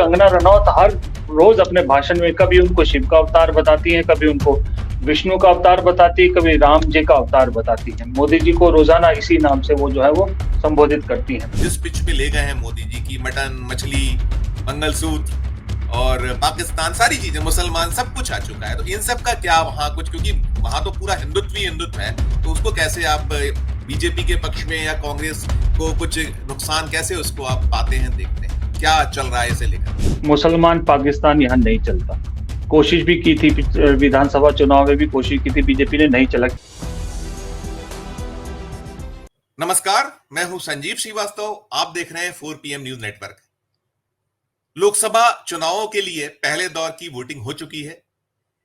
कंगना रनौत हर रोज अपने भाषण में कभी उनको शिव का अवतार बताती हैं, कभी उनको विष्णु का अवतार बताती है, कभी राम जी का अवतार बताती है। मोदी जी को रोजाना इसी नाम से वो जो है वो संबोधित करती हैं। जिस पिच पे ले गए हैं मोदी जी की मटन, मछली, मंगलसूत्र और पाकिस्तान, सारी चीजें, मुसलमान, सब कुछ आ चुका है। तो इन सब का क्या वहां कुछ, क्योंकि वहां तो पूरा हिंदुत्व ही हिंदुत्व है, तो उसको कैसे आप बीजेपी के पक्ष में या कांग्रेस को कुछ नुकसान कैसे उसको आप पाते हैं, देखते हैं क्या चल रहा है इसे लेकर? मुसलमान पाकिस्तान यहाँ नहीं चलता। कोशिश भी की थी, विधानसभा चुनाव में भी कोशिश की थी बीजेपी ने, नहीं चला। नमस्कार, मैं हूं संजीव श्रीवास्तव, आप देख रहे हैं 4PM न्यूज नेटवर्क। लोकसभा चुनावों के लिए पहले दौर की वोटिंग हो चुकी है।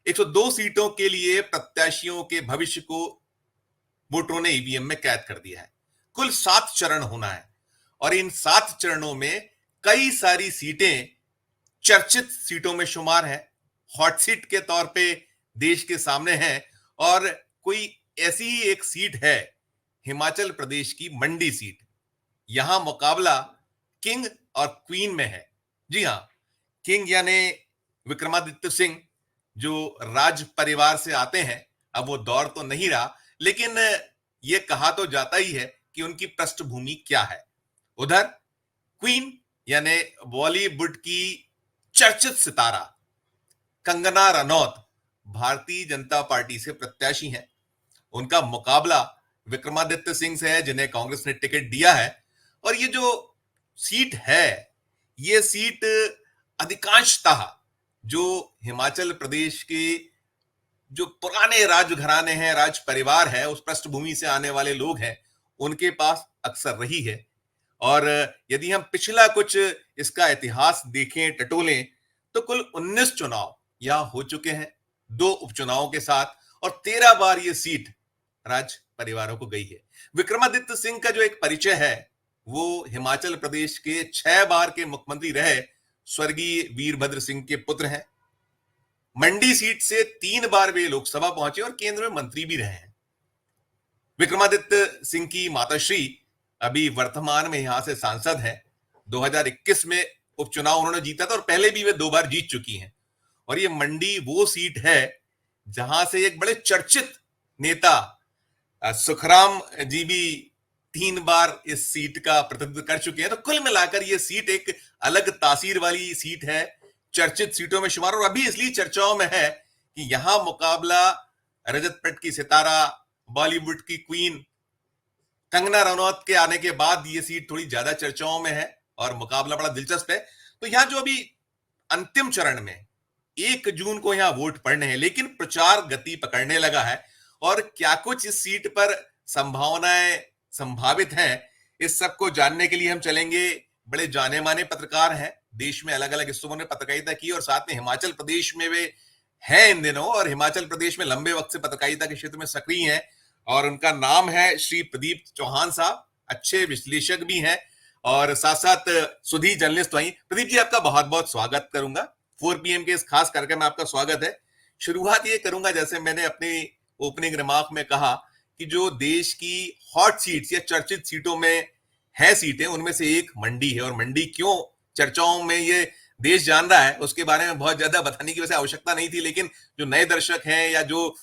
102 सीटों के लिए प्रत्याशियों के भविष्य को वोटरों ने ईवीएम में कैद कर दिया है। कुल 7 चरण होना है और इन 7 चरणों में कई सारी सीटें चर्चित सीटों में शुमार है, हॉट सीट के तौर पे देश के सामने है। और कोई ऐसी ही एक सीट है, हिमाचल प्रदेश की मंडी सीट। यहां मुकाबला किंग और क्वीन में है। जी हां, किंग यानी विक्रमादित्य सिंह, जो राज परिवार से आते हैं। अब वो दौर तो नहीं रहा, लेकिन ये कहा तो जाता ही है कि उनकी पृष्ठभूमि क्या है। उधर क्वीन यानी बॉलीवुड की चर्चित सितारा कंगना रनौत भारतीय जनता पार्टी से प्रत्याशी हैं। उनका मुकाबला विक्रमादित्य सिंह से है, जिन्हें कांग्रेस ने टिकट दिया है। और ये जो सीट है, ये सीट अधिकांशतः जो हिमाचल प्रदेश के जो पुराने राजघराने हैं, राज परिवार है, उस पृष्ठभूमि से आने वाले लोग हैं, उनके पास अक्सर रही है। और यदि हम पिछला कुछ इसका इतिहास देखें, टटोलें, तो कुल 19 चुनाव यहां हो चुके हैं, 2 उपचुनावों के साथ, और 13 बार ये सीट राज परिवारों को गई है। विक्रमादित्य सिंह का जो एक परिचय है, वो हिमाचल प्रदेश के 6 बार के मुख्यमंत्री रहे स्वर्गीय वीरभद्र सिंह के पुत्र हैं। मंडी सीट से 3 बार वे लोकसभा पहुंचे और केंद्र में मंत्री भी रहे हैं। विक्रमादित्य सिंह की माताश्री अभी वर्तमान में यहां से सांसद हैं। 2021 में उपचुनाव उन्होंने जीता था और पहले भी वे 2 बार जीत चुकी हैं। और ये मंडी वो सीट है जहां से एक बड़े चर्चित नेता सुखराम जी भी 3 बार इस सीट का प्रतिनिधित्व कर चुके हैं। तो कुल मिलाकर ये सीट एक अलग तासीर वाली सीट है, चर्चित सीटों में शुमार। और अभी इसलिए चर्चाओं में है कि यहां मुकाबला रजत पट की सितारा, बॉलीवुड की क्वीन कंगना रनौत के आने के बाद ये सीट थोड़ी ज्यादा चर्चाओं में है और मुकाबला बड़ा दिलचस्प है। तो यहां जो अभी अंतिम चरण में 1 जून को यहां वोट पड़ने हैं, लेकिन प्रचार गति पकड़ने लगा है। और क्या कुछ इस सीट पर संभावनाएं संभावित हैं, इस सब को जानने के लिए हम चलेंगे। बड़े जाने माने पत्रकार हैं, देश में अलग अलग हिस्सों में पत्रकारिता की, और साथ में हिमाचल प्रदेश में वे हैं इन दिनों, और हिमाचल प्रदेश में लंबे वक्त से पत्रकारिता के क्षेत्र में सक्रिय हैं। और उनका नाम है श्री प्रदीप चौहान साहब, अच्छे विश्लेषक भी हैं और साथ साथ सुधी जर्नलिस्ट वहीं। प्रदीप जी, आपका बहुत बहुत स्वागत करूंगा 4PM के इस खास कार्यक्रम में, आपका स्वागत है। शुरुआत ये करूंगा, जैसे मैंने अपनी ओपनिंग रिमार्क में कहा, कि जो देश की हॉट सीट्स या चर्चित सीटों में है सीटें, उनमें से एक मंडी है। और मंडी क्यों चर्चाओं में ये देश जान रहा है, उसके बारे में बहुत ज्यादा बताने की वैसे आवश्यकता नहीं थी, लेकिन जो नए दर्शक हैं या जो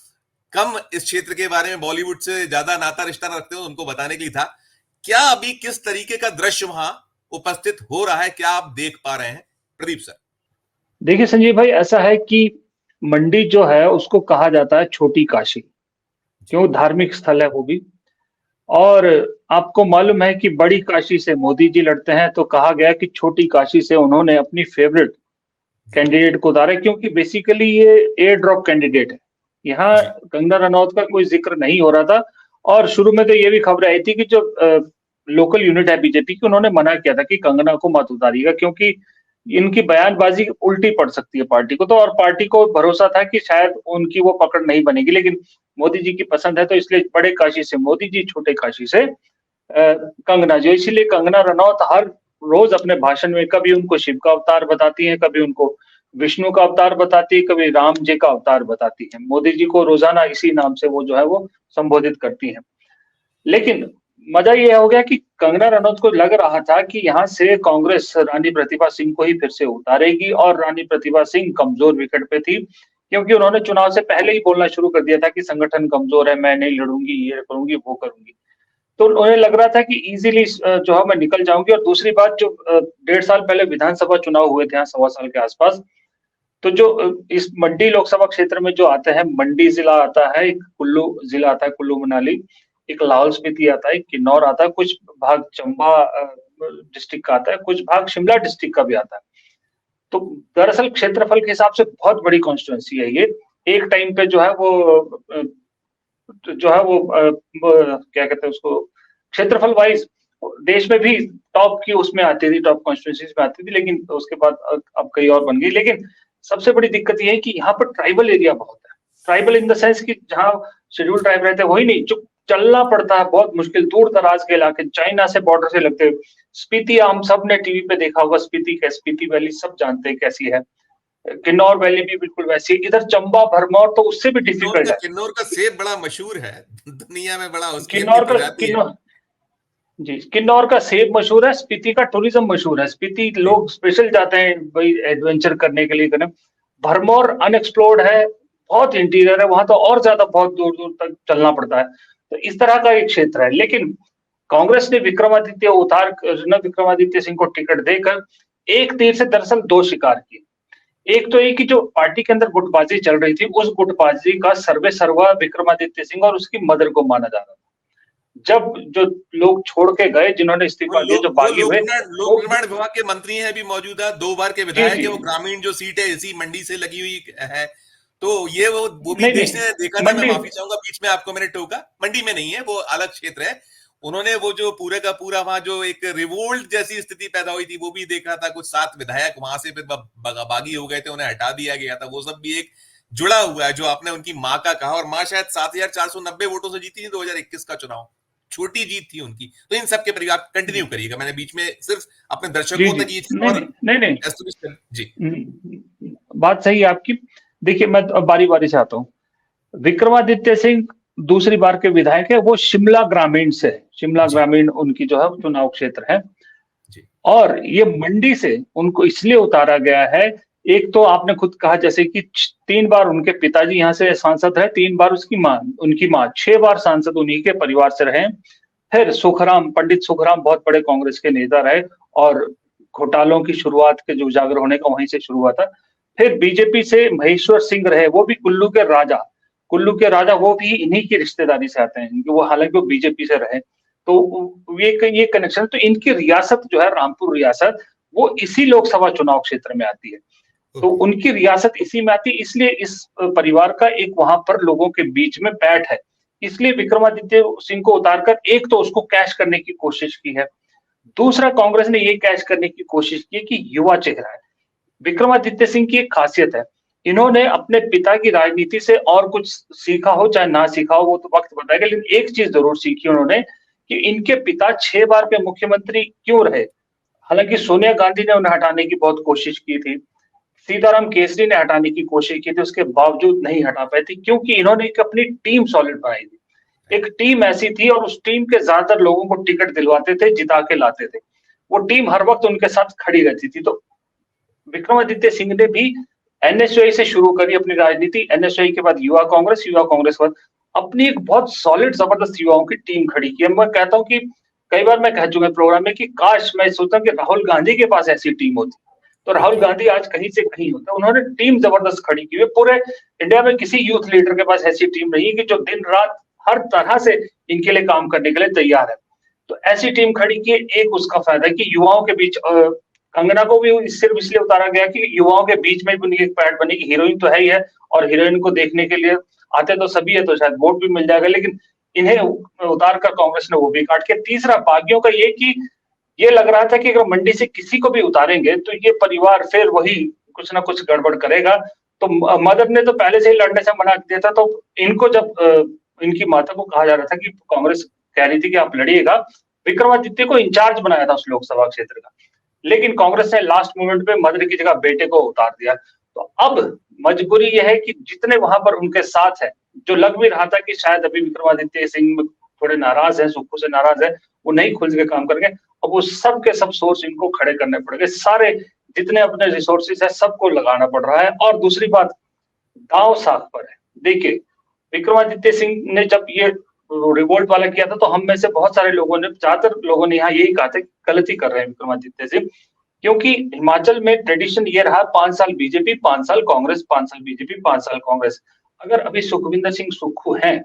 कम इस क्षेत्र के बारे में बॉलीवुड से ज्यादा नाता रिश्ता रखते हो, उनको बताने के लिए था। क्या अभी किस तरीके का दृश्य वहां उपस्थित हो रहा है, क्या आप देख पा रहे हैं प्रदीप सर? देखिए संजीव भाई, ऐसा है कि मंडी जो है उसको कहा जाता है छोटी काशी, क्यों धार्मिक स्थल है वो भी। और आपको मालूम है कि बड़ी काशी से मोदी जी लड़ते हैं, तो कहा गया कि छोटी काशी से उन्होंने अपनी फेवरेट कैंडिडेट को उतारा, क्योंकि बेसिकली ये एयर ड्रॉप कैंडिडेट है। यहाँ कंगना रनौत का कोई जिक्र नहीं हो रहा था। और शुरू में तो ये भी खबर आई थी कि जो लोकल यूनिट है बीजेपी की, उन्होंने मना किया था कि कंगना को मत उतारिएगा, क्योंकि इनकी बयानबाजी उल्टी पड़ सकती है पार्टी को। तो और पार्टी को भरोसा था कि शायद उनकी वो पकड़ नहीं बनेगी, लेकिन मोदी जी की पसंद है, तो इसलिए बड़े काशी से मोदी जी, छोटे काशी से कंगना जी। इसीलिए कंगना रनौत हर रोज अपने भाषण में कभी उनको शिव का अवतार बताती हैं, कभी उनको विष्णु का अवतार बताती है, कभी राम जी का अवतार बताती है। मोदी जी को रोजाना इसी नाम से वो जो है वो संबोधित करती हैं। लेकिन मजा ये हो गया कि कंगना रनौत को लग रहा था कि यहाँ से कांग्रेस रानी प्रतिभा सिंह को ही फिर से उतारेगी, और रानी प्रतिभा सिंह कमजोर विकेट पे थी, क्योंकि उन्होंने चुनाव से पहले ही बोलना शुरू कर दिया था कि संगठन कमजोर है, मैं नहीं लड़ूंगी, ये करूंगी, वो करूंगी। तो उन्हें लग रहा था कि इजीली जो है मैं निकल जाऊंगी। और दूसरी बात, जो 1.5 साल पहले विधानसभा चुनाव हुए थे यहाँ, 1.25 साल के आसपास, तो जो इस मंडी लोकसभा क्षेत्र में जो आते हैं, मंडी जिला आता है, एक कुल्लू जिला आता है, कुल्लू मनाली, एक लाहौल स्पीति आता है, एक किन्नौर आता है, कुछ भाग चंबा डिस्ट्रिक्ट का आता है, कुछ भाग शिमला डिस्ट्रिक्ट का भी आता है। तो दरअसल क्षेत्रफल के हिसाब से बहुत बड़ी कॉन्स्टिट्यूंसी है ये। एक टाइम पे क्या कहते हैं उसको, क्षेत्रफल वाइज देश में भी टॉप की उसमें आती थी, टॉप कॉन्स्टिट्यूंसीज में आती थी, लेकिन उसके बाद अब कई और बन गई। लेकिन सबसे बड़ी दिक्कत ये है कि यहाँ पर ट्राइबल एरिया बहुत है। ट्राइबल इन द सेंस कि जहाँ शेड्यूल ट्राइब रहते हैं वही नहीं, जो चलना पड़ता है बहुत मुश्किल, दूर दराज के इलाके, चाइना से बॉर्डर से लगते हुए। स्पीति हम सब ने टीवी पे देखा होगा, स्पीति का, स्पीति वैली सब जानते हैं कैसी है। किन्नौर वैली भी बिल्कुल वैसी है। इधर चंबा भरमौर तो उससे भी डिफिकल्ट है। किन्नौर का सेब बड़ा मशहूर है दुनिया में, बड़ा उसकी अपनी किन्नौर का प्रजाति है। जी, किन्नौर का सेब मशहूर है, स्पीति का टूरिज्म मशहूर है। स्पीति लोग स्पेशल जाते हैं भाई एडवेंचर करने के लिए करने। भरमौर अनएक्सप्लोर्ड है, बहुत इंटीरियर है, वहां तो और ज्यादा बहुत दूर दूर तक चलना पड़ता है। तो इस तरह का एक क्षेत्र है। लेकिन कांग्रेस ने विक्रमादित्य सिंह को टिकट देकर एक तीर से दरअसल दो शिकार किए। एक तो ये कि जो पार्टी के अंदर गुटबाजी चल रही थी, उस गुटबाजी का सर्वे सर्वा विक्रमादित्य सिंह और उसकी मदर को माना जा रहा था। जब जो लोग छोड़ के गए, जिन्होंने इस्तीफा दिया, जो बागी हुए, लोक निर्माण विभाग के मंत्री हैं भी मौजूदा, 2 बार के विधायक है, वो ग्रामीण जो सीट है इसी मंडी से लगी हुई है। तो ये वो भी देश ने देखा था। मैं माफी चाहूंगा बीच में आपको मैंने टोका, मंडी में नहीं है, वो अलग क्षेत्र है। उन्होंने वो जो पूरे का पूरा वहां जो एक रिवोल्ट जैसी स्थिति पैदा हुई थी वो भी देखा था। कुछ 7 विधायक वहां से फिर बागी हो गए थे, उन्हें हटा दिया गया था। वो सब भी एक जुड़ा हुआ है जो आपने उनकी माँ का कहा, और माँ शायद 7490 वोटों से जीती थी 2021 का चुनाव, छोटी जीत थी उनकी। तो इन सब के परिवार कंटिन्यू करिएगा, मैंने बीच में सिर्फ अपने दर्शकों तक ये नहीं जी बात सही है आपकी। देखिए मैं बारी बारी से आता हूँ। विक्रमादित्य सिंह दूसरी बार के विधायक है, वो शिमला ग्रामीण से, शिमला ग्रामीण उनकी जो है चुनाव क्षेत्र है। और ये मंडी से उनको इसलिए उतारा गया है, एक तो आपने खुद कहा जैसे कि 3 बार उनके पिताजी यहाँ से सांसद रहे, 3 बार उनकी माँ 6 बार सांसद उन्हीं के परिवार से रहे। फिर पंडित सुखराम बहुत बड़े कांग्रेस के नेता रहे, और घोटालों की शुरुआत के जो उजागर होने का वहीं से शुरू हुआ था। फिर बीजेपी से महेश्वर सिंह रहे, वो भी कुल्लू के राजा, वो भी इन्हीं की रिश्तेदारी से आते हैं, वो हालांकि वो बीजेपी से रहे। तो ये कनेक्शन, तो इनकी रियासत जो है रामपुर रियासत, वो इसी लोकसभा चुनाव क्षेत्र में आती है। तो उनकी रियासत इसी में आती है, इसलिए इस परिवार का एक वहां पर लोगों के बीच में बैठ है। इसलिए विक्रमादित्य सिंह को उतारकर एक तो उसको कैश करने की कोशिश की है, दूसरा कांग्रेस ने ये कैश करने की कोशिश की कि युवा चेहरा है। विक्रमादित्य सिंह की एक खासियत है, इन्होंने अपने पिता की राजनीति से और कुछ सीखा हो चाहे ना सीखा हो वो तो वक्त बताएगा, लेकिन एक चीज जरूर सीखी उन्होंने कि इनके पिता 6 बार के मुख्यमंत्री क्यों रहे। हालांकि सोनिया गांधी ने उन्हें हटाने की बहुत कोशिश की थी, सीताराम केसरी ने हटाने की कोशिश की थी, उसके बावजूद नहीं हटा पाई थी, क्योंकि इन्होंने एक अपनी टीम सॉलिड बनाई थी। एक टीम ऐसी थी, और उस टीम के ज्यादातर लोगों को टिकट दिलवाते थे, जिता के लाते थे। वो टीम हर वक्त उनके साथ खड़ी रहती थी। तो विक्रमादित्य सिंह ने भी एनएसयूआई से शुरू करी अपनी राजनीति, एनएसयूआई के बाद युवा कांग्रेस के बाद अपनी एक बहुत सॉलिड जबरदस्त युवाओं की टीम खड़ी की। मैं कहता हूँ कि कई बार मैं कह चुका प्रोग्राम में कि काश मैं सोचता हूँ कि राहुल गांधी के पास ऐसी टीम होती, तो राहुल गांधी आज कहीं से कहीं होता। उन्होंने टीम जबरदस्त खड़ी की है। पूरे इंडिया में किसी यूथ लीडर के पास ऐसी टीम नहीं है कि जो दिन रात हर तरह से इनके लिए काम करने के लिए तैयार है। तो ऐसी टीम खड़ी की, एक उसका फायदा है कि युवाओं के बीच, कंगना को भी सिर्फ इसलिए उतारा गया कि युवाओं के बीच में भी उनकी एक पैठ बनी कि हीरोइन तो है ही है, और हीरोइन को देखने के लिए आते तो सभी है, तो शायद वोट भी मिल जाएगा। लेकिन इन्हें उतार कर कांग्रेस ने वो भी काट के। तीसरा बागियों का ये कि ये लग रहा था कि अगर मंडी से किसी को भी उतारेंगे तो ये परिवार फिर वही कुछ ना कुछ गड़बड़ करेगा। तो मदर ने तो पहले से ही लड़ने से मना किया था। तो इनको जब इनकी माता को कहा जा रहा था कि कांग्रेस कह रही थी कि आप लड़िएगा, विक्रमादित्य को इंचार्ज बनाया था उस लोकसभा क्षेत्र का, लेकिन कांग्रेस ने लास्ट मोमेंट पे मदर की जगह बेटे को उतार दिया। तो अब मजबूरी यह है कि जितने वहां पर उनके साथ है, जो लग भी रहा था कि शायद अभी विक्रमादित्य सिंह थोड़े नाराज हैं, सुक्खू से नाराज है, वो नहीं खुल के काम करेंगे। अब वो सब के सब सोर्स इनको खड़े करने पड़ेंगे, सारे जितने अपने रिसोर्सेज है सबको लगाना पड़ रहा है। और दूसरी बात, दांव साफ पर है। देखिए, विक्रमादित्य सिंह ने जब ये रिवोल्ट वाला किया था तो हम में से बहुत सारे लोगों ने, ज्यादातर लोगों ने यहाँ यही कहा था कि गलती कर रहे हैं विक्रमादित्य सिंह, क्योंकि हिमाचल में ट्रेडिशन ये रहा 5 साल बीजेपी, 5 साल कांग्रेस, 5 साल बीजेपी, 5 साल कांग्रेस। अगर अभी सुखविंदर सिंह सुक्खू हैं,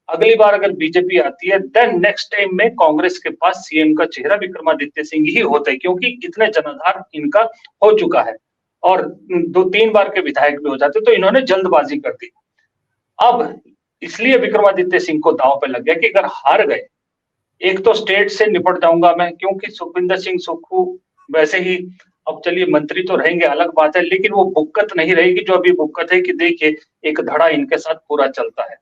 अगली बार अगर बीजेपी आती है, देन नेक्स्ट टाइम में कांग्रेस के पास सीएम का चेहरा विक्रमादित्य सिंह ही होता है, क्योंकि इतने जनाधार इनका हो चुका है और 2-3 बार के विधायक भी हो जाते, तो इन्होंने जल्दबाजी कर दी। अब इसलिए विक्रमादित्य सिंह को दांव पे लग गया कि अगर हार गए, एक तो स्टेट से निपट जाऊंगा मैं, क्योंकि सुखविंदर सिंह सुक्खू वैसे ही, अब चलिए मंत्री तो रहेंगे अलग बात है, लेकिन वो बुक्कत नहीं रहेगी जो अभी बुक्कत है कि देखिए एक धड़ा इनके साथ पूरा चलता है,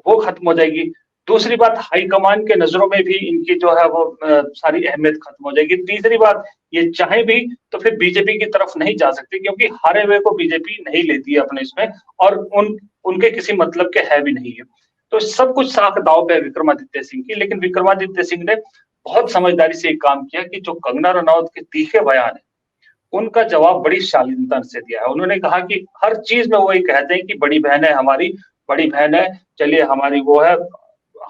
वो खत्म हो जाएगी। दूसरी बात, हाईकमान के नजरों में भी इनकी जो है वो सारी अहमियत खत्म हो जाएगी। तीसरी बात, ये चाहे भी तो फिर बीजेपी की तरफ नहीं जा सकती, क्योंकि हारे हुए को बीजेपी नहीं लेती है अपने इसमें, और उनके किसी मतलब के है भी नहीं है। तो सब कुछ साख दांव पे है विक्रमादित्य सिंह की, लेकिन विक्रमादित्य सिंह ने बहुत समझदारी से एक काम किया कि जो कंगना रनौत के तीखे बयान है, उनका जवाब बड़ी शालीनता से दिया है। उन्होंने कहा कि हर चीज में वो ये कहते हैं कि बड़ी बहन है हमारी, बड़ी बहन है, चलिए हमारी वो है,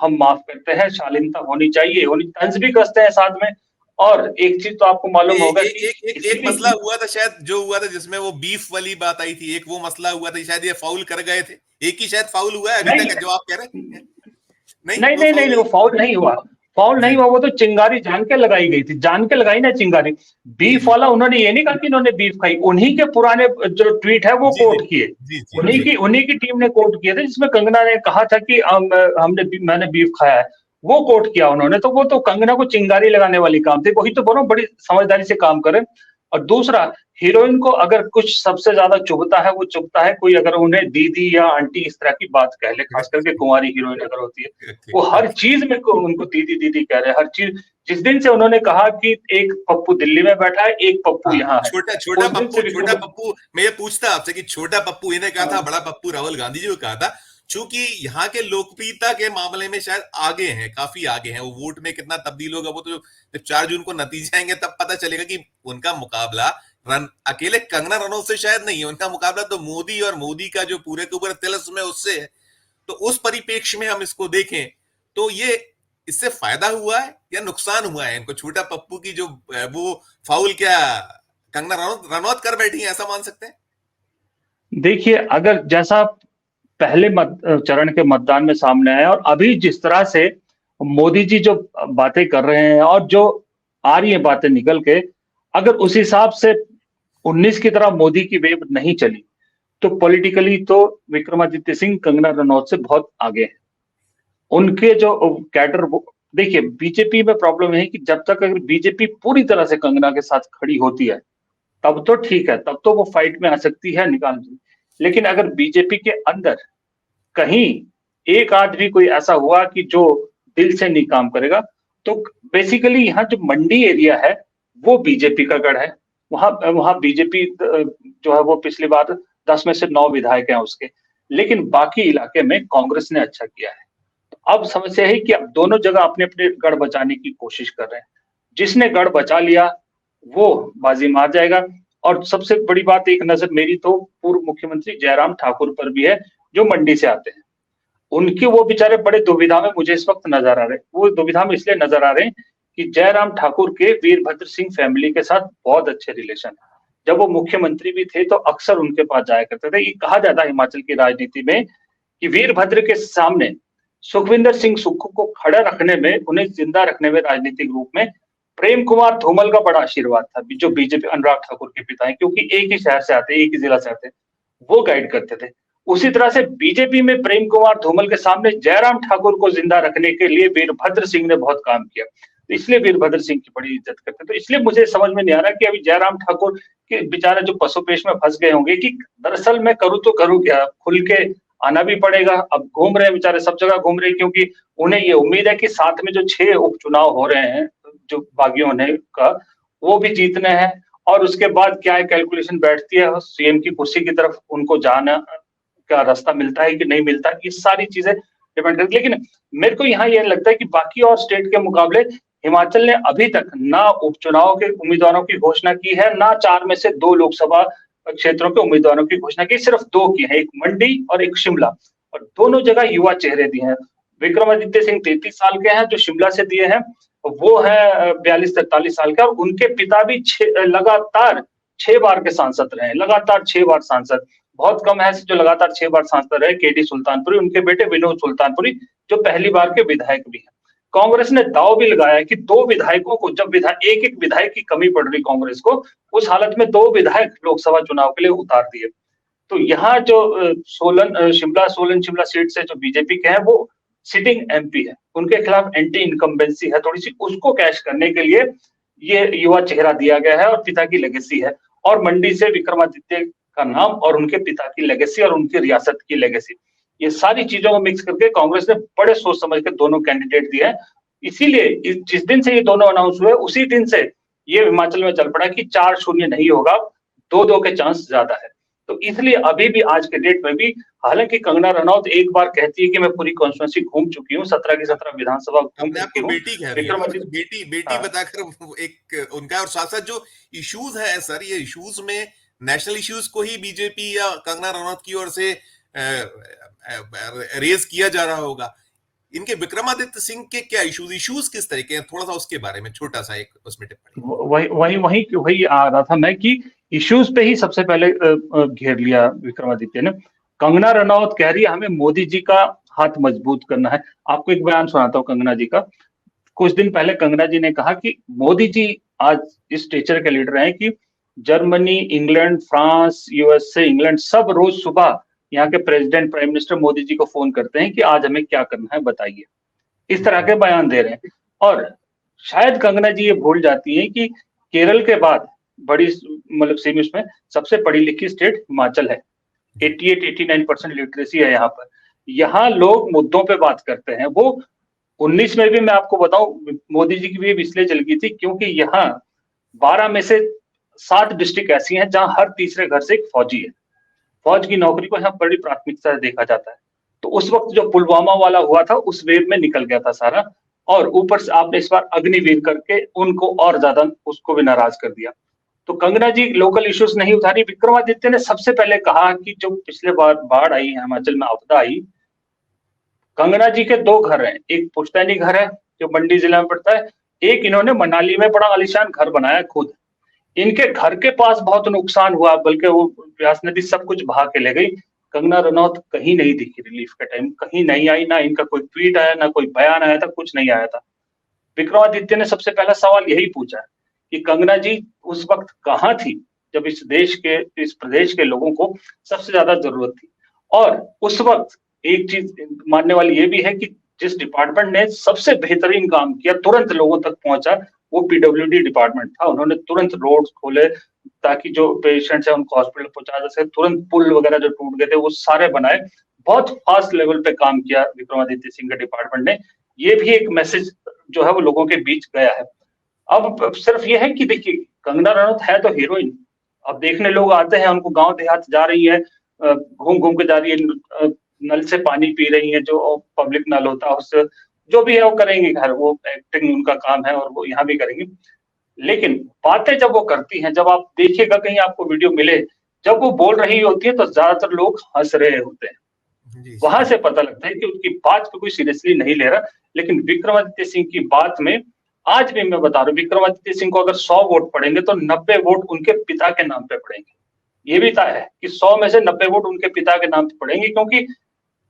हम माफ करते हैं, शालीनता होनी चाहिए, उन्हें तंज भी कसते हैं साथ में। और एक चीज तो आपको मालूम होगा कि एक मसला हुआ था शायद, जो हुआ था जिसमें वो बीफ वाली बात आई थी, एक वो मसला हुआ था, शायद ये फाउल कर गए थे, एक ही शायद फाउल हुआ है अभी तक जो आप कह रहे हैं। नहीं, वो फाउल नहीं हुआ, वो तो चिंगारी जान के लगाई गई थी, जान के लगाई ना चिंगारी। बीफ वाला उन्होंने ये नहीं कहा कि इन्होंने बीफ खाई, उन्हीं के पुराने जो ट्वीट है वो कोट किए, उन्हीं की टीम ने कोट किए थे, जिसमें कंगना ने कहा था कि मैंने बीफ खाया है, वो कोट किया उन्होंने। तो वो तो कंगना को चिंगारी लगाने वाली काम थी, वही तो बोलो, बड़ी समझदारी से काम करें। और दूसरा, हीरोइन को अगर कुछ सबसे ज्यादा चुभता है, वो चुभता है कोई अगर उन्हें दीदी या आंटी इस तरह की बात कह ले, खास करके कुंवारी हीरोइन अगर होती है, वो हर चीज में उनको दीदी दीदी कह रहे हैं, हर चीज। जिस दिन से उन्होंने कहा कि एक पप्पू दिल्ली में बैठा है, एक पप्पू यहाँ है, छोटा पप्पू, मैं ये पूछता आपसे कि छोटा पप्पू इन्हें कहा था, बड़ा पप्पू राहुल गांधी जी को कहा था, चूंकि यहाँ के लोकप्रियता के मामले में शायद आगे हैं, काफी आगे हैं, वो वोट में कितना तब्दील होगा वो तो जब 4 जून को नतीजे आएंगे तब पता चलेगा कि उनका मुकाबला अकेले कंगना रनौत से शायद नहीं है, उनका मुकाबला तो मोदी और मोदी का जो पूरे के ऊपर तिलस्म है उससे है। तो उस परिप्रेक्ष्य में हम इसको देखें तो ये इससे फायदा हुआ है या नुकसान हुआ है इनको? छोटा पप्पू की जो वो फाउल क्या कंगना रनौत कर बैठी है, ऐसा मान सकते हैं? देखिए, अगर जैसा पहले चरण के मतदान में सामने आया और अभी जिस तरह से मोदी जी जो बातें कर रहे हैं और जो आ रही है बातें निकल के, अगर उस हिसाब से 19 की तरह मोदी की वेव नहीं चली, तो पॉलिटिकली तो विक्रमादित्य सिंह कंगना रनौत से बहुत आगे हैं। उनके जो कैडर, देखिए बीजेपी में प्रॉब्लम है कि जब तक अगर बीजेपी पूरी तरह से कंगना के साथ खड़ी होती है तब तो ठीक है, तब तो वो फाइट में आ सकती है, निकाल। लेकिन अगर बीजेपी के अंदर कहीं एक आध भी कोई ऐसा हुआ कि जो दिल से नहीं काम करेगा, तो बेसिकली यहाँ जो मंडी एरिया है वो बीजेपी का गढ़ है। वहां बीजेपी जो है वो पिछली बार 10 में से 9 विधायक हैं उसके, लेकिन बाकी इलाके में कांग्रेस ने अच्छा किया है। तो अब समस्या है कि अब दोनों जगह अपने अपने गढ़ बचाने की कोशिश कर रहे हैं। जिसने गढ़ बचा लिया वो बाजी मार जाएगा। और सबसे बड़ी बात, एक नजर मेरी तो पूर्व मुख्यमंत्री जयराम ठाकुर पर भी है, जो मंडी से आते हैं। उनके वो बेचारे बड़े दुविधा में मुझे इस वक्त नजर आ रहे हैं। वो दुविधा में इसलिए नजर आ रहे हैं कि जयराम ठाकुर के वीरभद्र सिंह फैमिली के साथ बहुत अच्छे रिलेशन है। जब वो मुख्यमंत्री भी थे तो अक्सर उनके पास जाया करते थे। ये कहा जाता है हिमाचल की राजनीति में कि वीरभद्र के सामने सुखविंदर सिंह सुक्खू को खड़ा रखने में, उन्हें जिंदा रखने में राजनीतिक रूप में प्रेम कुमार धूमल का बड़ा आशीर्वाद था, जो बीजेपी अनुराग ठाकुर के पिता हैं, क्योंकि एक ही शहर से आते, एक ही जिला से आते, वो गाइड करते थे। उसी तरह से बीजेपी में प्रेम कुमार धूमल के सामने जयराम ठाकुर को जिंदा रखने के लिए वीरभद्र सिंह ने बहुत काम किया, तो इसलिए वीरभद्र सिंह की बड़ी इज्जत करते। तो इसलिए मुझे समझ में नहीं आ रहा कि अभी जयराम ठाकुर के बेचारे जो पशुपेश में फंस गए होंगे कि दरअसल मैं करूँ तो करूँ क्या, खुल के आना भी पड़ेगा। अब घूम रहे हैं बेचारे, सब जगह घूम रहे हैं, क्योंकि उन्हें ये उम्मीद है कि साथ में जो 6 उपचुनाव हो रहे हैं जो बागियों ने का, वो भी जीतने हैं। और उसके बाद क्या है, कैलकुलेशन बैठती है, सीएम की कुर्सी की तरफ उनको जाना का रास्ता मिलता है कि नहीं मिलता, ये सारी चीजें डिपेंड करती है। लेकिन मेरे को यहाँ ये लगता है कि बाकी और स्टेट के मुकाबले हिमाचल ने अभी तक ना उपचुनाव के उम्मीदवारों की घोषणा की है, ना 4 में से 2 लोकसभा क्षेत्रों के उम्मीदवारों की घोषणा की, सिर्फ 2 की है, एक मंडी और एक शिमला, और दोनों जगह युवा चेहरे दिए हैं। विक्रमादित्य सिंह 33 साल के हैं जो शिमला से दिए हैं, वो है 42-43 साल के, और उनके पिता भी लगातार 6 बार के सांसद रहे हैं, लगातार 6 बार सांसद। बहुत कम है जो लगातार 6 बार सांसद रहे, केडी सुल्तानपुरी, उनके बेटे विनोद सुल्तानपुरी जो पहली बार के विधायक भी हैं। कांग्रेस ने दाव भी लगाया कि 2 विधायकों को, जब एक-एक विधायक की कमी पड़ रही कांग्रेस को, उस हालत में 2 विधायक लोकसभा चुनाव के लिए उतार दिए। तो यहाँ जो सोलन शिमला सीट से जो बीजेपी के हैं वो सिटिंग एमपी है, उनके खिलाफ एंटी इनकम्बेंसी है थोड़ी सी, उसको कैश करने के लिए ये युवा चेहरा दिया गया है और पिता की लेगेसी है, और मंडी से विक्रमादित्य का नाम और उनके पिता की लेगेसी और उनकी रियासत की लेगेसी, ये सारी चीजों को मिक्स करके कांग्रेस ने बड़े सोच समझ के दोनों कैंडिडेट दिए हैं। इसीलिए जिस दिन से ये दोनों अनाउंस हुए उसी दिन से ये हिमाचल में चल पड़ा कि 4-0 नहीं होगा, 2-2 के चांस ज्यादा है। तो इसलिए अभी भी आज के डेट में भी, हालांकि कंगना रनौत एक बार कहती है कि मैं पूरी कॉन्स्टिट्यूंसी घूम चुकी हूँ, 17 की 17 विधानसभा घूम अपने आप चुकी को हूँ, बेटी कह रही है ना, मतलब बेटी बेटी हाँ, बताकर एक उनका, और साथ साथ जो इश्यूज है सर, ये इश्यूज में नेशनल इश्यूज को ही बीजेपी या कंगना रनौत की ओर से रेज किया जा रहा होगा। इनके विक्रमादित्य सिंह के क्या इश्यूज किस तरह के हैं, थोड़ा सा उसके बारे में छोटा सा एक उसमें टिप्पणी। वही आ रहा था मैं कि इश्यूज पे ही सबसे पहले घेर लिया विक्रमादित्य ने। कंगना रनौत कह रही है हमें मोदी जी का हाथ मजबूत करना है। आपको एक बयान सुनाता हूँ कंगना जी का। कुछ दिन पहले कंगना जी ने कहा कि मोदी जी आज इस स्टेचर के लीडर हैं कि Germany, England, France, USA, England, सब रोज सुबह यहाँ के president, prime minister Modi ji को फोन करते हैं कि आज हमें क्या करना है बताइए। इस तरह के बयान दे रहे हैं। और शायद कंगना जी ये भूल जाती है कि केरल के बाद बड़ी, मतलब सेम इसमें सबसे पढ़ी लिखी स्टेट हिमाचल है। 88-89% लिटरेसी है यहाँ पर। यहाँ लोग मुद्दों पे बात करते हैं। वो 19 में भी मैं आपको बताऊं, मोदी जी की भी इसलिए चल गई थी क्योंकि यहाँ 12 में से 60 डिस्ट्रिक्ट ऐसी हैं जहां हर तीसरे घर से एक फौजी है। फौज की नौकरी को यहाँ बड़ी प्राथमिकता से देखा जाता है। तो उस वक्त जो पुलवामा वाला हुआ था उस वेव में निकल गया था सारा, और ऊपर से आपने इस बार अग्निवीर करके उनको और ज्यादा उसको भी नाराज कर दिया। तो कंगना जी लोकल इश्यूज नहीं उठा रही। विक्रमादित्य ने सबसे पहले कहा कि जो पिछले बार बाढ़ आई, हिमाचल में आपदा आई, कंगना जी के 2 घर हैं, एक पुश्तैनी घर है जो मंडी जिला में पड़ता है, एक इन्होंने मनाली में बड़ा आलीशान घर बनाया खुद। इनके घर के पास बहुत नुकसान हुआ, बल्कि वो ब्यास नदी सब कुछ बहा के ले गई। कंगना रनौत कहीं नहीं दिखी रिलीफ के टाइम, कहीं नहीं आई, ना इनका कोई ट्वीट आया, ना कोई बयान आया था, कुछ नहीं आया था। विक्रमादित्य ने सबसे पहला सवाल यही पूछा कि कंगना जी उस वक्त कहाँ थी जब इस प्रदेश के लोगों को सबसे ज्यादा जरूरत थी। और उस वक्त एक चीज मानने वाली ये भी है कि जिस डिपार्टमेंट ने सबसे बेहतरीन काम किया, तुरंत लोगों तक पहुंचा, वो पीडब्ल्यूडी डिपार्टमेंट था। उन्होंने तुरंत रोड खोले ताकि जो पेशेंट्स है उनको हॉस्पिटल पहुंचा जा सके, तुरंत पुल वगैरह जो टूट गए थे वो सारे बनाए। बहुत फास्ट लेवल पे काम किया विक्रमादित्य सिंह के डिपार्टमेंट ने। ये भी एक मैसेज जो है वो लोगों के बीच गया है। अब सिर्फ ये है कि देखिए, कंगना रनौत है तो हीरोइन। अब देखने लोग आते हैं, उनको गांव देहात जा रही है, घूम घूम के जा रही है, नल से पानी पी रही है, जो पब्लिक नल होता है उससे, जो भी है वो करेंगे, घर वो एक्टिंग उनका काम है और वो यहाँ भी करेंगे। लेकिन बातें जब वो करती हैं, जब आप देखिएगा कहीं आपको वीडियो मिले, जब वो बोल रही होती है तो ज्यादातर लोग हंस रहे होते हैं। वहां से पता लगता है कि उनकी बात को कोई सीरियसली नहीं ले रहा। लेकिन विक्रमादित्य सिंह की बात में आज भी मैं बता रहा हूँ, विक्रमादित्य सिंह को अगर 100 वोट पड़ेंगे तो 90 वोट उनके पिता के नाम पे पड़ेंगे। ये भी तय है कि 100 में से 90 वोट उनके पिता के नाम पे पड़ेंगे, क्योंकि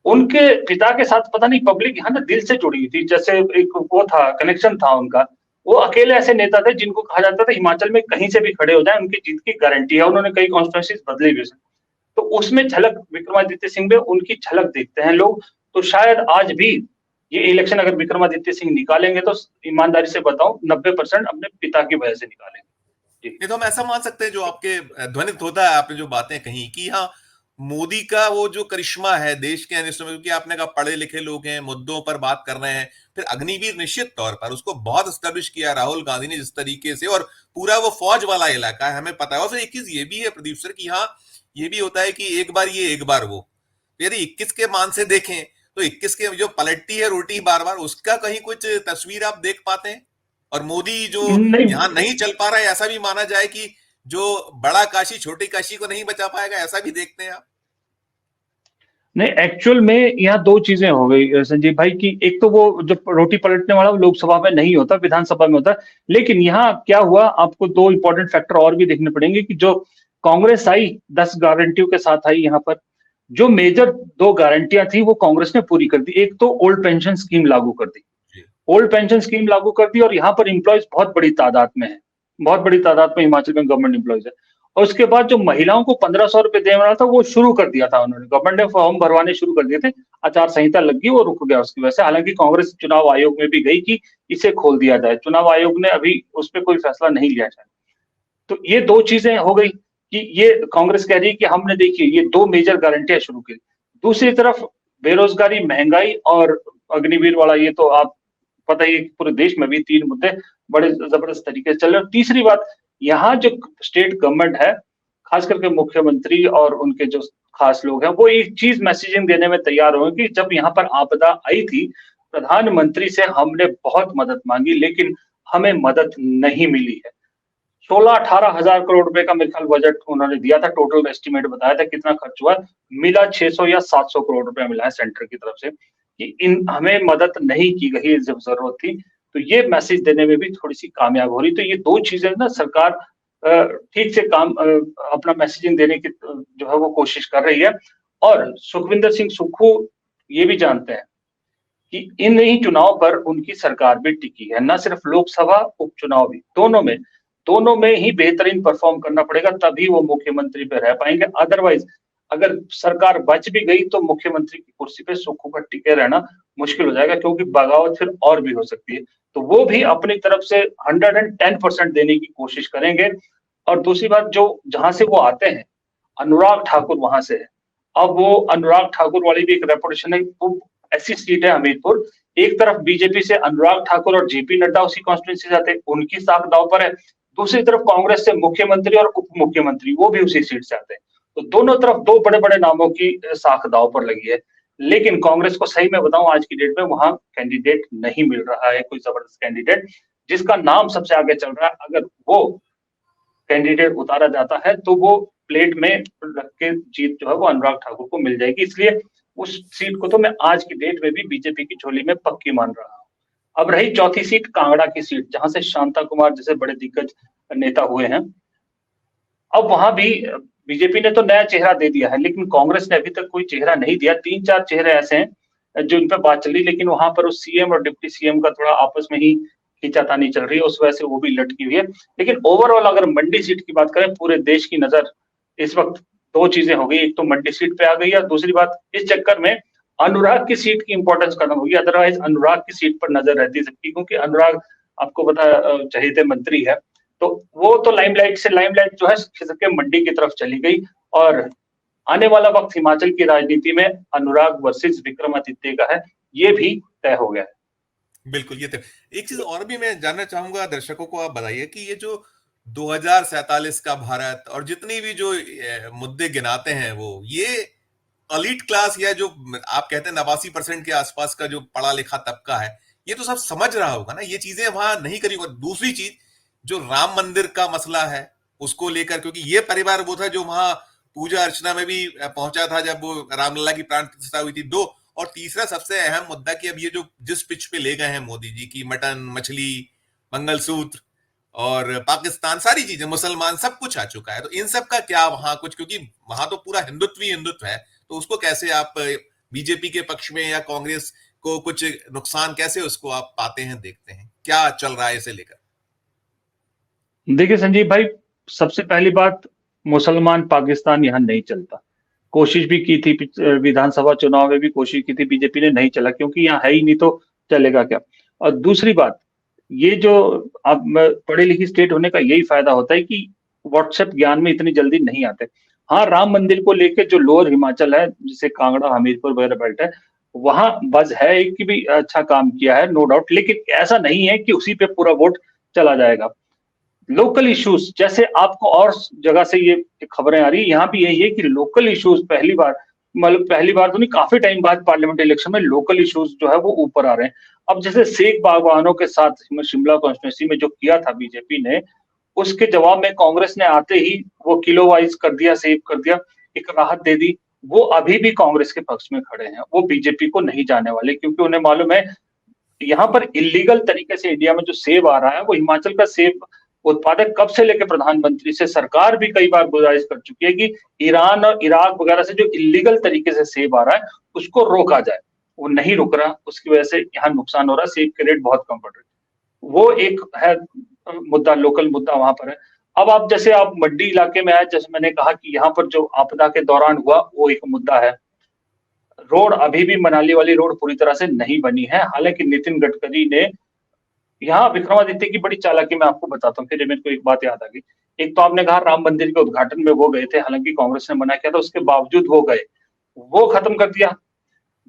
उनके पिता के साथ पता नहीं पब्लिक यहाँ ना दिल से जुड़ी हुई थी, जैसे एक वो था, कनेक्शन था उनका। वो अकेले ऐसे नेता थे जिनको कहा जाता था हिमाचल में कहीं से भी खड़े हो जाए उनकी जीत की गारंटी है। उन्होंने कई कॉन्स्टिट्यूएंसीज बदली भी, तो उसमें झलक विक्रमादित्य सिंह में उनकी झलक देखते हैं लोग। तो शायद आज भी ये इलेक्शन अगर विक्रमादित्य सिंह निकालेंगे तो ईमानदारी से बताऊं 90% अपने पिता की वजह से निकालेंगे। नहीं तो हम ऐसा मान सकते हैं, जो आपके ध्वनित होता है, आपने जो बातें कही कि हाँ, मोदी का वो जो करिश्मा है देश के अनिष्ट में, क्योंकि आपने कहा पढ़े लिखे लोग हैं, मुद्दों पर बात कर रहे हैं। फिर अग्निवीर निश्चित तौर पर उसको बहुत एस्टेब्लिश किया राहुल गांधी ने जिस तरीके से, और पूरा वो फौज वाला इलाका है, हमें पता है। और फिर एक चीज ये भी है प्रदीप सर की, हाँ ये भी होता है कि एक बार ये एक बार वो, यदि 21 के मान से देखें तो 21 के जो पलटती है रोटी बार बार, उसका कहीं कुछ तस्वीर आप देख पाते हैं? और मोदी जो नहीं यहाँ नहीं चल पा रहा है, ऐसा भी माना जाए कि जो बड़ा काशी छोटी काशी को नहीं बचा पाएगा, ऐसा भी देखते हैं आप? नहीं, एक्चुअल में यहाँ दो चीजें हो गई संजीव भाई की, एक तो वो जो रोटी पलटने वाला वो लोकसभा में नहीं होता, विधानसभा में होता है। लेकिन यहाँ क्या हुआ, आपको दो इंपॉर्टेंट फैक्टर और भी देखने पड़ेंगे कि जो कांग्रेस आई 10 गारंटियों के साथ आई यहाँ पर, जो मेजर दो गारंटियां थी वो कांग्रेस ने पूरी कर दी। एक तो ओल्ड पेंशन स्कीम लागू कर दी, ओल्ड पेंशन स्कीम लागू कर दी, और यहाँ पर एम्प्लॉयज बहुत बड़ी तादाद में है, बहुत बड़ी तादाद में हिमाचल में गवर्नमेंट एम्प्लॉयज है। और उसके बाद जो महिलाओं को 1500 रुपए देने वाला था वो शुरू कर दिया था उन्होंने, गवर्नमेंट ने फॉर्म भरवाने शुरू कर दिए थे, आचार संहिता लग गई, वो रुक गया उसकी वजह से। हालांकि कांग्रेस चुनाव आयोग में भी गई कि इसे खोल दिया जाए, चुनाव आयोग ने अभी उस पर कोई फैसला नहीं लिया जाए। तो ये दो चीजें हो गई कि ये कांग्रेस कह रही है कि हमने देखिए ये दो मेजर गारंटियां शुरू की। दूसरी तरफ बेरोजगारी, महंगाई और अग्निवीर वाला, ये तो आप पता ही है कि पूरे देश में भी तीन मुद्दे बड़े जबरदस्त तरीके से चल रहे हैं। तीसरी बात, यहाँ जो स्टेट गवर्नमेंट है, खास करके मुख्यमंत्री और उनके जो खास लोग हैं, वो एक चीज मैसेजिंग देने में तैयार हुए कि जब यहाँ पर आपदा आई थी, प्रधानमंत्री से हमने बहुत मदद मांगी लेकिन हमें मदद नहीं मिली है। 16-18 हजार करोड़ रुपए का मेरे ख्याल बजट उन्होंने दिया था, टोटल एस्टिमेट बताया था कितना खर्च हुआ, मिला 600 या 700 करोड़ रुपया मिला है सेंटर की तरफ से, कि इन हमें मदद नहीं की गई जब जरूरत थी। तो ये मैसेज देने में भी थोड़ी सी कामयाब हो रही। तो ये दो चीजें ना सरकार ठीक से काम अपना मैसेजिंग देने की जो है वो कोशिश कर रही है। और सुखविंदर सिंह सुक्खू ये भी जानते हैं कि इन ही चुनाव पर उनकी सरकार भी टिकी है, न सिर्फ लोकसभा उपचुनाव भी, दोनों में ही बेहतरीन परफॉर्म करना पड़ेगा, तभी वो मुख्यमंत्री पे रह पाएंगे। अदरवाइज अगर सरकार बच भी गई तो मुख्यमंत्री की कुर्सी पे सुक्खू का टिके रहना मुश्किल हो जाएगा, क्योंकि बगावत फिर और भी हो सकती है। तो वो भी अपनी तरफ से 110% देने की कोशिश करेंगे। और दूसरी बात, जो जहां से वो आते हैं, अनुराग ठाकुर वहां से है। अब वो अनुराग ठाकुर वाली भी एक रेपुटेशन है, वो ऐसी सीट है हमीरपुर, एक तरफ बीजेपी से अनुराग ठाकुर और जेपी नड्डा उसी कॉन्स्टिट्यूंसी से आते हैं, उनकी साख दांव पर है। दूसरी तरफ कांग्रेस से मुख्यमंत्री और उप मुख्यमंत्री वो भी उसी सीट से आते हैं। तो दोनों तरफ दो बड़े बड़े नामों की साख दांव पर लगी है। लेकिन कांग्रेस को सही में बताऊं, आज की डेट में वहां कैंडिडेट नहीं मिल रहा है, कोई जबरदस्त कैंडिडेट जिसका नाम सबसे आगे चल रहा है। अगर वो कैंडिडेट उतारा जाता है तो वो प्लेट में रख के जीत जो है वो अनुराग ठाकुर को मिल जाएगी। इसलिए उस सीट को तो मैं आज की डेट में भी बीजेपी की झोली में पक्की मान रहा हूँ। अब रही चौथी सीट, कांगड़ा की सीट, जहां से शांता कुमार जैसे बड़े दिग्गज नेता हुए हैं। अब वहां भी बीजेपी ने तो नया चेहरा दे दिया है, लेकिन कांग्रेस ने अभी तक कोई चेहरा नहीं दिया। 3-4 चेहरे ऐसे हैं जो इन पर बात चल रही, लेकिन वहां पर उस सीएम और डिप्टी सीएम का थोड़ा आपस में ही खींचातानी चल रही है, उस वजह से वो भी लटकी हुई है। लेकिन ओवरऑल अगर मंडी सीट की बात करें, पूरे देश की नजर इस वक्त दो चीजें हो गई, एक तो मंडी सीट पे आ गई है, दूसरी बात इस चक्कर में अनुराग की सीट की इंपॉर्टेंस खत्म होगी। अदरवाइज अनुराग की सीट पर नजर रहती है सबकी, क्योंकि अनुराग आपको पता चहेते मंत्री है। तो वो तो लाइमलाइट जो है खिसक के मंडी की तरफ चली गई। और आने वाला वक्त हिमाचल की राजनीति में अनुराग वर्सेस विक्रमादित्य का है, ये भी तय हो गया है। बिल्कुल, ये तो एक चीज और भी मैं जानना चाहूंगा, दर्शकों को आप बताइए कि ये जो 2047 का भारत और जितनी भी जो मुद्दे गिनाते हैं, वो ये एलीट क्लास या जो आप कहते हैं 89% के आसपास का जो पढ़ा लिखा तबका है, ये तो सब समझ रहा होगा ना, ये चीजें वहां नहीं करी होगी। दूसरी चीज, जो राम मंदिर का मसला है उसको लेकर, क्योंकि ये परिवार वो था जो वहां पूजा अर्चना में भी पहुंचा था जब वो रामलला की प्राण प्रतिष्ठा हुई थी। दो, और तीसरा सबसे अहम मुद्दा कि अब ये जो जिस पिच पे ले गए हैं मोदी जी की, मटन, मछली, मंगलसूत्र और पाकिस्तान, सारी चीजें, मुसलमान, सब कुछ आ चुका है। तो इन सब का क्या वहां कुछ, क्योंकि वहां तो पूरा हिंदुत्व ही हिंदुत्व है, तो उसको कैसे आप बीजेपी के पक्ष में या कांग्रेस को कुछ नुकसान कैसे उसको आप पाते हैं, देखते हैं, क्या चल रहा है इसे लेकर? देखिए संजीव भाई, सबसे पहली बात, मुसलमान पाकिस्तान यहाँ नहीं चलता। कोशिश भी की थी, विधानसभा चुनाव में भी कोशिश की थी बीजेपी ने, नहीं चला, क्योंकि यहाँ है ही नहीं तो चलेगा क्या। और दूसरी बात, ये जो अब पढ़ी लिखी स्टेट होने का यही फायदा होता है कि व्हाट्सएप ज्ञान में इतनी जल्दी नहीं आते। हाँ, राम मंदिर को लेकर जो लोअर हिमाचल है, जिसे कांगड़ा, हमीरपुर वगैरह बेल्ट है, वहां बज है कि भी अच्छा काम किया है, नो डाउट। लेकिन ऐसा नहीं है कि उसी पे पूरा वोट चला जाएगा। लोकल इश्यूज, जैसे आपको और जगह से ये खबरें आ रही है, यहाँ भी यही है कि लोकल इश्यूज पहली बार मतलब पहली बार तो नहीं, काफी टाइम बाद पार्लियामेंट इलेक्शन में लोकल इश्यूज जो है वो ऊपर आ रहे हैं। अब जैसे सेख बागवानों के साथ शिमला कॉन्स्टिट्यूंसी में जो किया था बीजेपी ने, उसके जवाब में कांग्रेस ने आते ही वो किलो वाइज कर दिया, सेव कर दिया, एक राहत दे दी। वो अभी भी कांग्रेस के पक्ष में खड़े हैं, वो बीजेपी को नहीं जाने वाले, क्योंकि उन्हें मालूम है यहाँ पर इलीगल तरीके से इंडिया में जो सेब आ रहा है, वो हिमाचल का सेब उत्पादक कब से लेकर प्रधानमंत्री से सरकार भी कई बार गुजारिश कर चुकी है कि ईरान और इराक वगैरह से जो इलीगल तरीके से सेब आ रहा है उसको रोका जाए। वो नहीं रुक रहा, उसकी वजह से यहाँ नुकसान हो रहा है, सेब के रेट बहुत कम बढ़ रहे हैं। वो एक है मुद्दा, लोकल मुद्दा वहां पर है। अब आप जैसे आप मंडी इलाके में आए, जैसे मैंने कहा कि यहाँ पर जो आपदा के दौरान हुआ वो एक मुद्दा है। रोड अभी भी मनाली वाली रोड पूरी तरह से नहीं बनी है, हालांकि नितिन गडकरी ने यहाँ विक्रमादित्य की बड़ी चालाकी मैं आपको बताता हूँ, फिर मेरे को एक बात याद आ गई। एक तो आपने कहा राम मंदिर के उद्घाटन में वो गए थे, हालांकि कांग्रेस ने मना किया था, उसके बावजूद वो गए, वो खत्म कर दिया।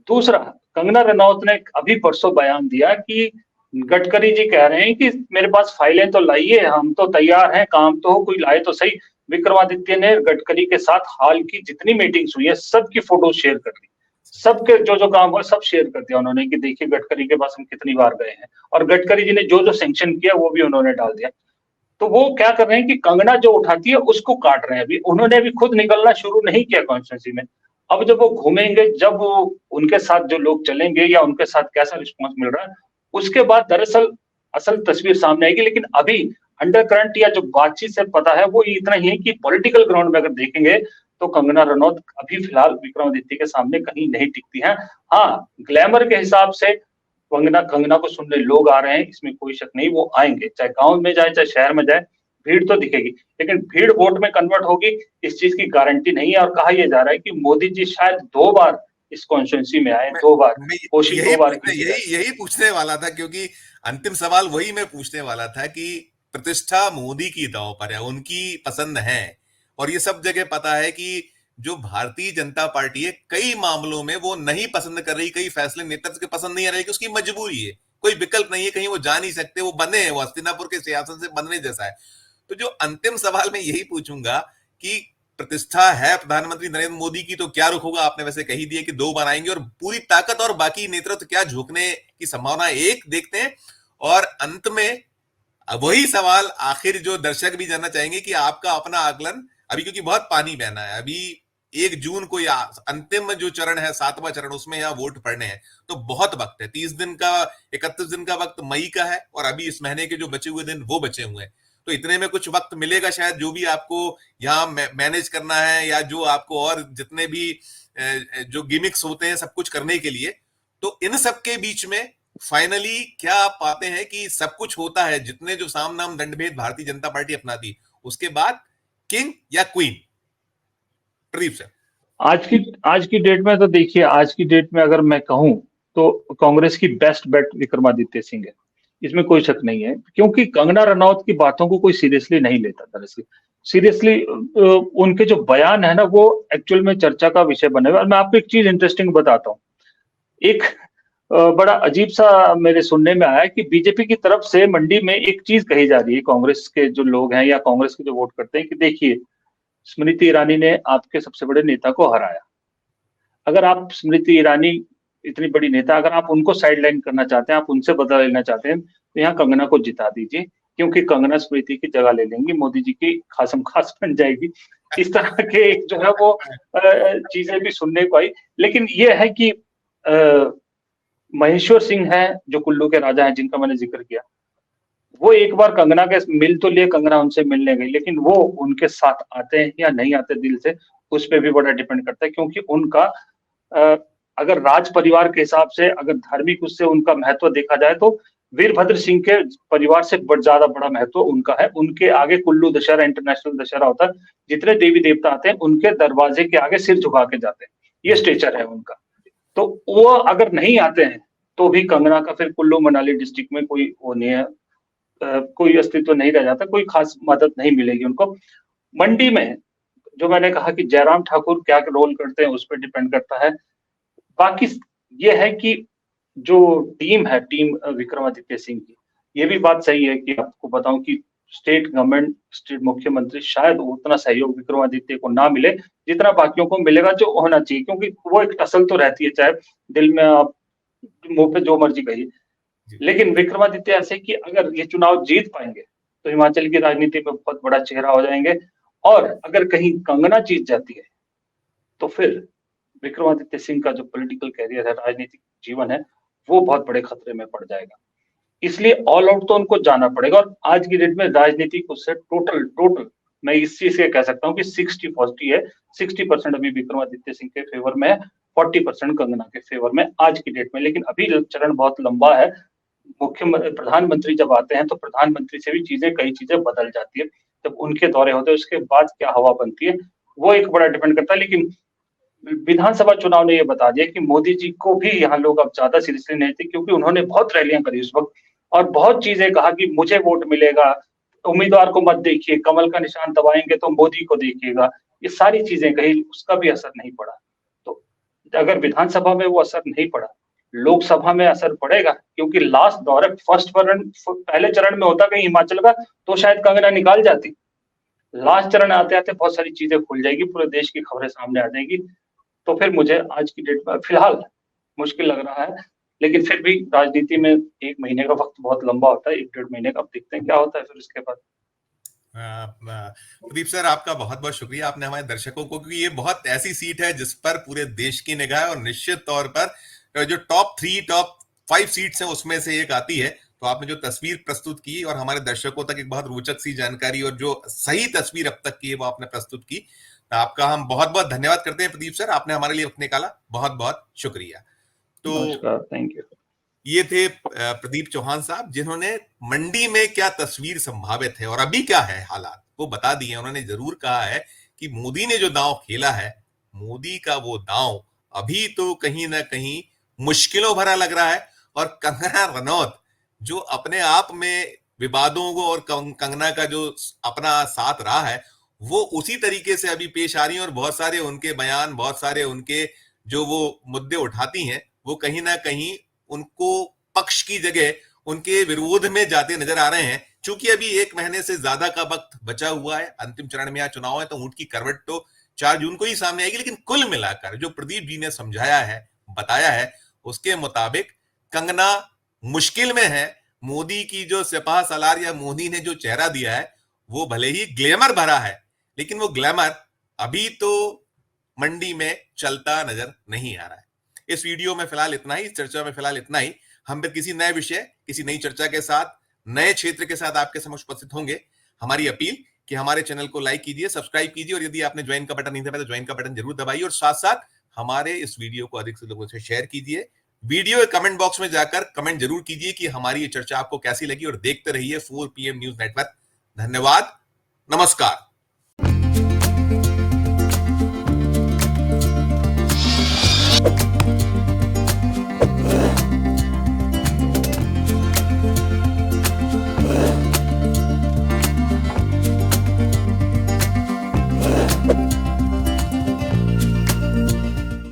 दूसरा, कंगना रनौत ने अभी परसों बयान दिया कि गडकरी जी कह रहे हैं कि मेरे पास फाइलें तो लाइए, हम तो तैयार हैं, काम तो हो, कोई लाए तो सही। विक्रमादित्य ने गडकरी के साथ हाल की जितनी मीटिंग्स हुई है सबकी फोटो शेयर कर दी, सबके जो जो काम हुआ सब शेयर कर दिया उन्होंने कि देखिए गडकरी के पास हम कितनी बार गए हैं, और गडकरी जी ने जो जो सैंक्शन किया वो भी उन्होंने डाल दिया। तो वो क्या कर रहे हैं कि कंगना जो उठाती है उसको काट रहे हैं। अभी उन्होंने अभी खुद निकलना शुरू नहीं किया कॉन्स्टिट्यूंसी में। अब जब वो घूमेंगे, जब वो उनके साथ जो लोग चलेंगे या उनके साथ कैसा रिस्पॉन्स मिल रहा है, उसके बाद दरअसल असल तस्वीर सामने आएगी। लेकिन अभी अंडर करंट या जो बातचीत से पता है वो इतना ही है कि पॉलिटिकल ग्राउंड में अगर देखेंगे तो कंगना रनौत अभी फिलहाल विक्रमादित्य के सामने कहीं नहीं टिकती है। हाँ, ग्लैमर के हिसाब से कंगना कंगना को सुनने लोग आ रहे हैं, इसमें कोई शक नहीं, वो आएंगे, चाहे गांव में जाए चाहे शहर में जाए, भीड़ तो दिखेगी। लेकिन भीड़ वोट में कन्वर्ट होगी इस चीज की गारंटी नहीं है। और कहा यह जा रहा है कि मोदी जी शायद 2 बार इस कॉन्स्टिट्यूंसी में आए, 2 बार, कोशिश 2 बार की जाए। यही पूछने वाला था, क्योंकि अंतिम सवाल वही मैं पूछने वाला था कि प्रतिष्ठा मोदी की दांव पर है, उनकी पसंद है, और ये सब जगह पता है कि जो भारतीय जनता पार्टी है कई मामलों में वो नहीं पसंद कर रही, कई फैसले नेतृत्व के पसंद नहीं आ रहे कि उसकी मजबूरी है, कोई विकल्प नहीं है, कहीं वो जा नहीं सकते, वो बने हैं, वो हस्तिनापुर के सियासत से बनने जैसा है। तो जो अंतिम सवाल मैं यही पूछूंगा कि प्रतिष्ठा है प्रधानमंत्री नरेंद्र मोदी की, तो क्या रुख होगा? आपने वैसे कही दिया कि 2 बार आएंगे, और पूरी ताकत और बाकी नेतृत्व क्या झुकने की संभावना, एक देखते हैं। और अंत में वही सवाल आखिर जो दर्शक भी जानना चाहेंगे कि आपका अपना आकलन अभी, क्योंकि बहुत पानी बहना है अभी, 1 जून को या अंतिम जो चरण है 7वां चरण, उसमें यहाँ वोट पड़ने हैं, तो बहुत वक्त है, 30 दिन का, 31 दिन का वक्त मई का है, और अभी इस महीने के जो बचे हुए दिन वो बचे हुए हैं। तो इतने में कुछ वक्त मिलेगा शायद, जो भी आपको यहाँ मैनेज करना है, या जो आपको और जितने भी जो गिमिक्स होते हैं सब कुछ करने के लिए। तो इन सब के बीच में फाइनली क्या आप पाते हैं कि सब कुछ होता है, जितने जो साम नाम दंडभेद भारतीय जनता पार्टी अपनाती, उसके बाद किंग या क्वीन? प्रदीप सर। आज की डेट में तो देखिए, आज की डेट में अगर मैं कहूं तो कांग्रेस की बेस्ट बेट विक्रमादित्य सिंह है, इसमें कोई शक नहीं है, क्योंकि कंगना रनौत की बातों को कोई सीरियसली नहीं लेता। दरअसल सीरियसली उनके जो बयान है ना, वो एक्चुअल में चर्चा का विषय बने हुए। और मैं आपको एक चीज इंटरेस्टिंग बताता हूँ। एक बड़ा अजीब सा मेरे सुनने में आया कि बीजेपी की तरफ से मंडी में एक चीज कही जा रही है, कांग्रेस के जो लोग हैं या कांग्रेस के जो वोट करते हैं, कि देखिए स्मृति ईरानी ने आपके सबसे बड़े नेता को हराया। अगर आप स्मृति ईरानी इतनी बड़ी नेता, अगर आप उनको साइडलाइन करना चाहते हैं, आप उनसे बदला लेना चाहते हैं, तो यहाँ कंगना को जिता दीजिए, क्योंकि कंगना स्मृति की जगह ले लेंगी, मोदी जी की खासम खास बन जाएगी। इस तरह के जो है वो चीजें भी सुनने को आई। लेकिन ये है कि महेश्वर सिंह है जो कुल्लू के राजा हैं, जिनका मैंने जिक्र किया, वो एक बार कंगना के मिल तो लिए, कंगना उनसे मिलने गई, लेकिन वो उनके साथ आते हैं या नहीं आते दिल से, उस पर भी बड़ा डिपेंड करता है। क्योंकि उनका अगर राज परिवार के हिसाब से, अगर धार्मिक उससे उनका महत्व देखा जाए, तो वीरभद्र सिंह के परिवार से ज्यादा बड़ा महत्व उनका है। उनके आगे कुल्लू दशहरा, इंटरनेशनल दशहरा होता है, जितने देवी देवता आते हैं उनके दरवाजे के आगे सिर झुका के जाते हैं, ये स्टेचर है उनका। तो वो अगर नहीं आते हैं तो भी कंगना का फिर कुल्लू मनाली डिस्ट्रिक्ट में कोई वो नहीं है, कोई अस्तित्व नहीं रह जाता, कोई खास मदद नहीं मिलेगी उनको। मंडी में जो मैंने कहा कि जयराम ठाकुर क्या रोल करते हैं उस पर डिपेंड करता है। बाकी ये है कि जो टीम है, टीम विक्रमादित्य सिंह की, ये भी बात सही है कि आपको बताऊं कि स्टेट गवर्नमेंट, स्टेट मुख्यमंत्री शायद उतना सहयोग विक्रमादित्य को ना मिले जितना बाकियों को मिलेगा, जो होना चाहिए, क्योंकि वो एक टसल तो रहती है, चाहे दिल में आप मुंह पे जो मर्जी कहिए। लेकिन विक्रमादित्य ऐसे कि अगर ये चुनाव जीत पाएंगे तो हिमाचल की राजनीति में बहुत बड़ा चेहरा हो जाएंगे, और अगर कहीं कंगना जीत जाती है तो फिर विक्रमादित्य सिंह का जो पॉलिटिकल कैरियर है, राजनीतिक जीवन है, वो बहुत बड़े खतरे में पड़ जाएगा। इसलिए ऑल आउट तो उनको जाना पड़ेगा, और आज की डेट में राजनीति उससे टोटल मैं इस चीज से कह सकता हूँ कि 60-40 है। 60% अभी विक्रमादित्य सिंह के फेवर में है, 40% कंगना के फेवर में आज की डेट में। लेकिन अभी चरण बहुत लंबा है। प्रधानमंत्री जब आते हैं तो प्रधानमंत्री से भी कई चीजें बदल जाती है। जब उनके दौरे होते हैं उसके बाद क्या हवा बनती है, वो एक बड़ा डिपेंड करता है। लेकिन विधानसभा चुनाव ने ये बता दिया कि मोदी जी को भी यहाँ लोग अब ज्यादा सीरियसली नहीं थे, क्योंकि उन्होंने बहुत रैलियां करी उस वक्त और बहुत चीजें कहा कि मुझे वोट मिलेगा, उम्मीदवार को मत देखिए, कमल का निशान दबाएंगे तो मोदी को देखिएगा, ये सारी चीजें कही, उसका भी असर नहीं पड़ा। तो अगर विधानसभा में वो असर नहीं पड़ा, लोकसभा में असर पड़ेगा, क्योंकि लास्ट दौर है। पहले चरण में होता कहीं हिमाचल का तो शायद कंगना निकाल जाती, लास्ट चरण आते आते बहुत सारी चीजें खुल जाएगी, पूरे देश की खबरें सामने आ जाएगी। तो फिर मुझे आज की डेट में फिलहाल मुश्किल लग रहा है, लेकिन फिर भी राजनीति में 1 महीने का वक्त बहुत लंबा होता है, 1-1.5 महीने का। अब देखते हैं क्या होता है फिर उसके बाद। प्रदीप सर, आपका बहुत बहुत शुक्रिया, आपने हमारे दर्शकों को, क्योंकि ये बहुत ऐसी सीट है जिस पर पूरे देश की निगाह है, और निश्चित तौर पर जो टॉप 5 सीट्स हैं उसमें से एक आती है। तो आपने जो तस्वीर प्रस्तुत की और हमारे दर्शकों तक एक बहुत रोचक सी जानकारी और जो सही तस्वीर अब तक की है वो आपने प्रस्तुत की, आपका हम बहुत बहुत धन्यवाद करते हैं प्रदीप सर, आपने हमारे लिए वक्त निकाला, बहुत बहुत शुक्रिया। तो थैंक यू। ये थे प्रदीप चौहान साहब, जिन्होंने मंडी में क्या तस्वीर संभावित है और अभी क्या है हालात वो बता दिए। उन्होंने जरूर कहा है कि मोदी ने जो दांव खेला है, मोदी का वो दांव अभी तो कहीं ना कहीं मुश्किलों भरा लग रहा है, और कंगना रनौत जो अपने आप में विवादों को और कंगना का जो अपना साथ रहा है वो उसी तरीके से अभी पेश आ रही है, और बहुत सारे उनके बयान, बहुत सारे उनके जो वो मुद्दे उठाती हैं वो कहीं ना कहीं उनको पक्ष की जगह उनके विरोध में जाते नजर आ रहे हैं। चूंकि अभी 1 महीने से ज्यादा का वक्त बचा हुआ है, अंतिम चरण में यहाँ चुनाव है, तो ऊंट की करवट तो 4 जून को ही सामने आएगी। लेकिन कुल मिलाकर जो प्रदीप जी ने समझाया है, बताया है, उसके मुताबिक कंगना मुश्किल में है। मोदी की जो सिपाह सलार या मोदी ने जो चेहरा दिया है वो भले ही ग्लैमर भरा है, लेकिन वो ग्लैमर अभी तो मंडी में चलता नजर नहीं आ रहा है। इस वीडियो में फिलहाल इतना ही, इस चर्चा में फिलहाल इतना ही। हम फिर किसी नए विषय, किसी नई चर्चा के साथ, नए क्षेत्र के साथ आपके समक्ष उपस्थित होंगे। हमारी अपील कि हमारे चैनल को लाइक कीजिए, सब्सक्राइब कीजिए, और यदि आपने ज्वाइन का बटन नहीं दबाया तो ज्वाइन का बटन जरूर दबाइए, और साथ साथ हमारे इस वीडियो को अधिक से लोगों से शेयर कीजिए। वीडियो के कमेंट बॉक्स में जाकर कमेंट जरूर कीजिए कि हमारी ये चर्चा आपको कैसी लगी, और देखते रहिए 4 PM न्यूज नेटवर्क। धन्यवाद, नमस्कार।